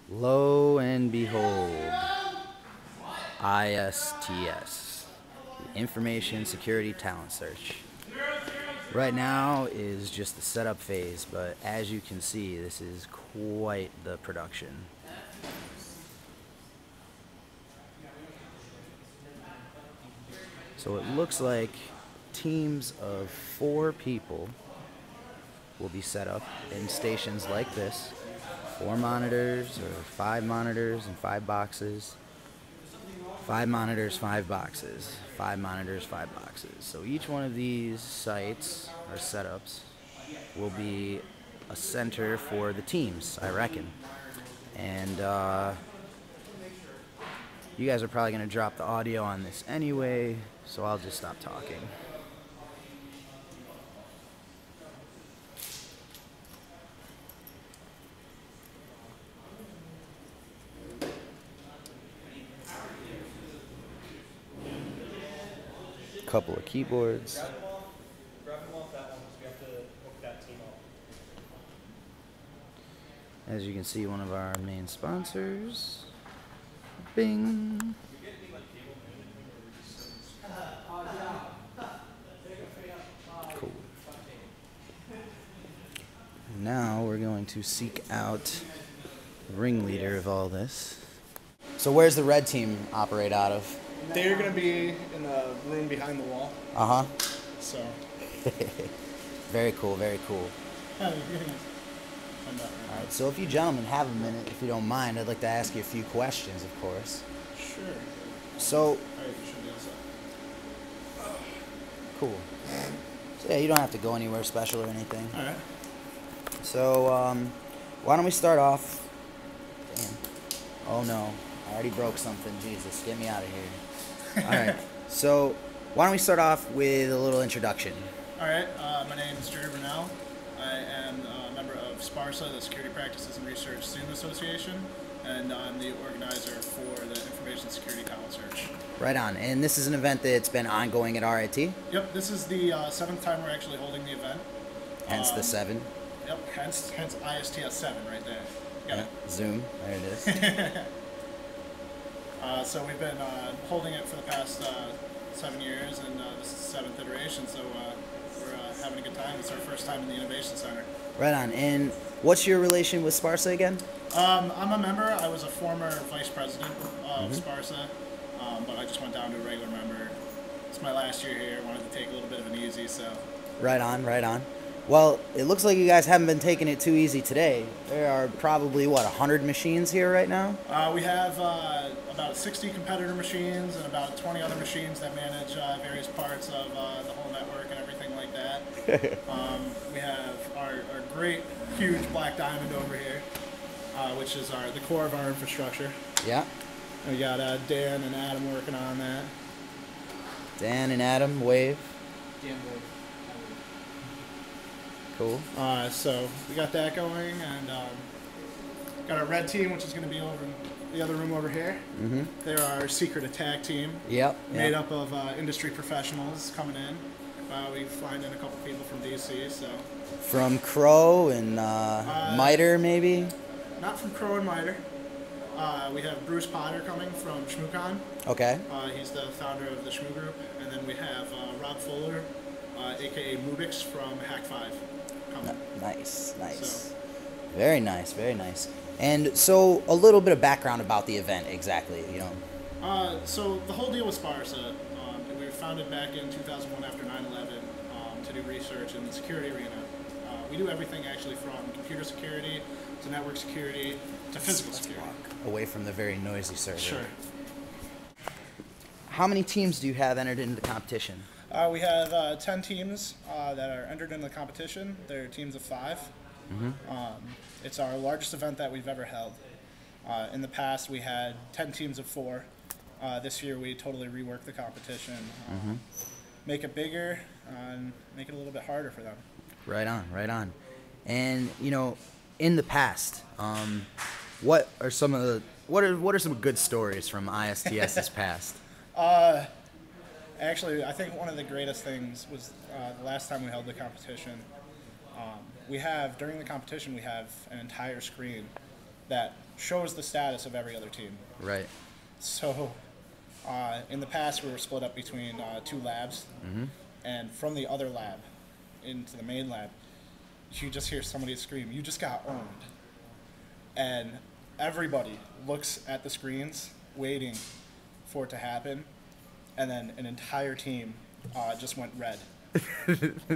Lo and behold, ISTS, Information Security Talent Search. Right now is just the setup phase, but as you can see, this is quite the production. So it looks like teams of 4 people will be set up in stations like this. 4 monitors or 5 monitors and 5 boxes. 5 monitors, 5 boxes. 5 monitors, 5 boxes. So each one of these sites or setups will be a center for the teams, I reckon. And you guys are probably going to drop the audio on this anyway, so I'll just stop talking. Couple of keyboards. As you can see, one of our main sponsors. Bing. Cool. Now we're going to seek out the ringleader of all this. So where's the red team operate out of? They're going to be in the room behind the wall. Uh-huh. So. Very cool, very cool. All right, so if you gentlemen have a minute, if you don't mind, I'd like to ask you a few questions, of course. Sure. So, cool. So yeah, you don't have to go anywhere special or anything. All right. So, why don't we start off? Damn. Oh no, I already broke something. Jesus, get me out of here. All right. So, why don't we start off with a little introduction? All right. My name is Jerry Brunel. I am a member of SPARSA, the Security Practices and Research Student Association, and I'm the organizer for the Information Security Talent Search. Right on. And this is an event that's been ongoing at RIT? Yep. This is the 7th time we're actually holding the event. Hence the 7. Yep. Hence ISTS 7 right there. Got it. Zoom. There it is. So we've been holding it for the past 7 years, and this is the 7th iteration, so we're having a good time. It's our first time in the Innovation Center. Right on. And what's your relation with SPARSA again? I'm a member. I was a former vice president of SPARSA, but I just went down to a regular member. It's my last year here. I wanted to take a little bit of an easy, so. Right on, right on. Well, it looks like you guys haven't been taking it too easy today. There are probably, what, 100 machines here right now? We have about 60 competitor machines and about 20 other machines that manage various parts of the whole network and everything like that. We have our great, huge Black Diamond over here, which is the core of our infrastructure. Yeah. And we got Dan and Adam working on that. Dan and Adam, wave. Dan wave. Cool. So we got that going, and got our red team, which is going to be over in the other room over here. Mm-hmm. They're our secret attack team. Yep. Made up of industry professionals coming in. We flying in a couple people from DC. So. From Crow and Miter, maybe. Not from Crow and Miter. We have Bruce Potter coming from ShmooCon. Okay. He's the founder of the Shmoo Group, and then we have Rob Fuller, aka Mubix from Hack 5. Nice, nice. So. Very nice, very nice. And so, a little bit of background about the event, exactly, you know. So the whole deal with SPARSA, we were founded back in 2001 after 9/11 to do research in the security arena. We do everything actually from computer security to network security to physical security. Walk away from the very noisy server. Sure. How many teams do you have entered into the competition? We have 10 teams that are entered in the competition. They're teams of 5. Mm-hmm. It's our largest event that we've ever held. In the past, we had 10 teams of 4. This year, we totally reworked the competition, make it bigger, and make it a little bit harder for them. Right on, right on. And you know, in the past, what are some of the what are some good stories from ISTS's past? Actually, I think one of the greatest things was the last time we held the competition. During the competition, we have an entire screen that shows the status of every other team. Right. So in the past, we were split up between 2 labs, and from the other lab into the main lab, you just hear somebody scream, "You just got owned." And everybody looks at the screens waiting for it to happen, and then an entire team just went red,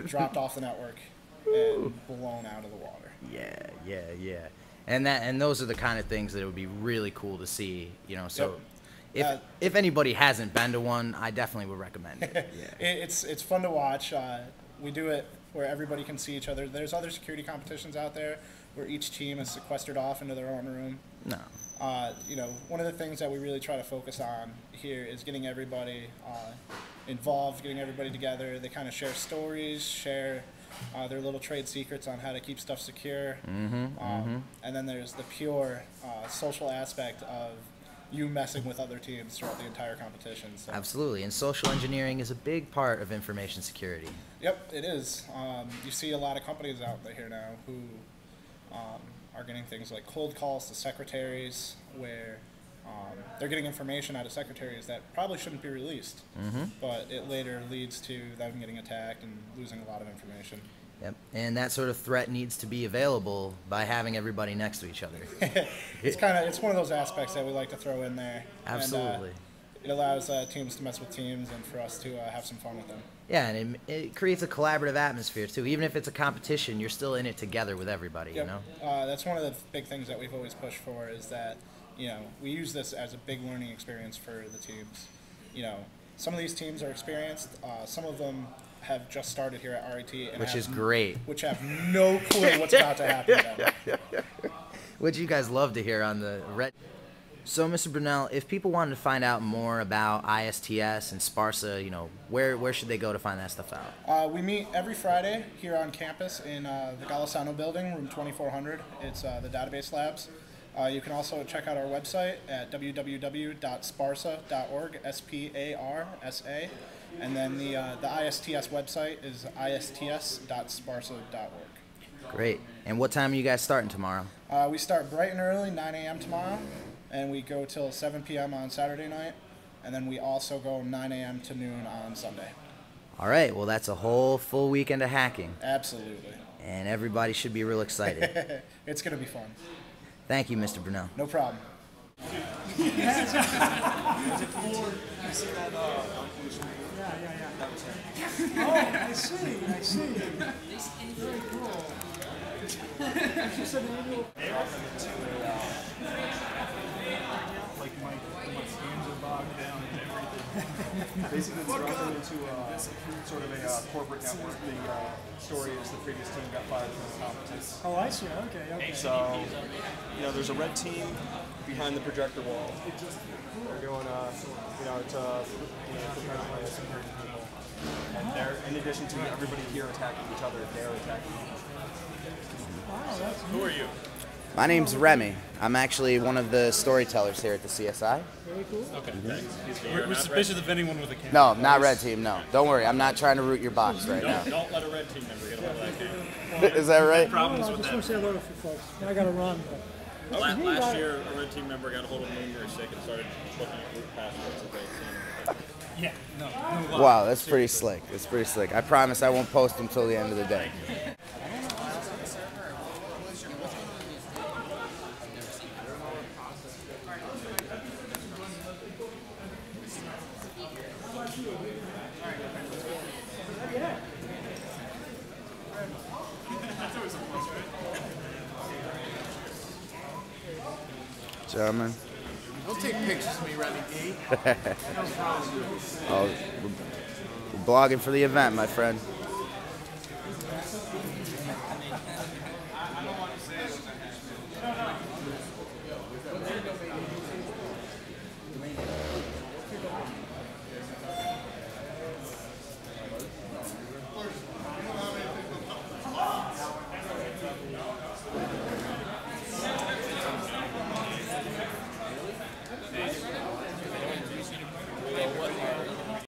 dropped off the network, and blown out of the water. Yeah. And those are the kind of things that it would be really cool to see, you know. So if anybody hasn't been to one, I definitely would recommend it. Yeah. It's fun to watch. We do it where everybody can see each other. There's other security competitions out there where each team is sequestered off into their own room. No. You know, one of the things that we really try to focus on here is getting everybody involved, getting everybody together. They kind of share stories, share their little trade secrets on how to keep stuff secure. And then there's the pure social aspect of you messing with other teams throughout the entire competition. So. Absolutely, and social engineering is a big part of information security. Yep, it is. You see a lot of companies out there now who are getting things like cold calls to secretaries where they're getting information out of secretaries that probably shouldn't be released, but it later leads to them getting attacked and losing a lot of information. Yep, and that sort of threat needs to be available by having everybody next to each other. It's one of those aspects that we like to throw in there. Absolutely. And, it allows teams to mess with teams and for us to have some fun with them. Yeah, and it creates a collaborative atmosphere too. Even if it's a competition, you're still in it together with everybody. Yep. You know. That's one of the big things that we've always pushed for is that, you know, we use this as a big learning experience for the teams. You know, some of these teams are experienced. Some of them have just started here at RIT, and which is great. Which have no clue what's about to happen to them. Which you guys love to hear on the red. So, Mr. Brunel, if people wanted to find out more about ISTS and Sparsa, you know, where should they go to find that stuff out? We meet every Friday here on campus in the Golisano building, room 2400. It's the database labs. You can also check out our website at www.sparsa.org, SPARSA, and then the ISTS website is ists.sparsa.org. Great. And what time are you guys starting tomorrow? We start bright and early, 9 a.m. tomorrow, and we go till 7 p.m. on Saturday night, and then we also go 9 a.m. to noon on Sunday. All right. Well, that's a whole full weekend of hacking. Absolutely. And everybody should be real excited. It's going to be fun. Thank you, Mr. Brunel. No problem. Oh, I see. Very cool. She said annual. Like my hands are bogged down and everything. Basically, it's dropping into sort of a corporate network. The story is the previous team got fired from the competition. Oh, I see. Okay. So, you know, there's a red team behind the projector wall. They're doing, it's preparing security people. And they're, in addition to everybody here attacking each other, they're attacking each other. Wow, that's Who are you? My name's Remy. I'm actually one of the storytellers here at the CSI. very cool. Okay, thanks. We're suspicious of anyone with a camera. No, not red team, no. Don't worry, I'm not trying to root your box right now. Don't let a red team member get a hold of that camera. Is that right? Problems I with just want to that. say hello to folks. I got to run. But Last year, a red team member got a hold of me when you were sick and started looking at group passwords of that team. yeah, no. Wow, that's pretty slick. It's pretty slick. I promise I won't post them till the end of the day. Gentlemen. Don't take pictures of me, Remy D. Oh, we're blogging for the event, my friend.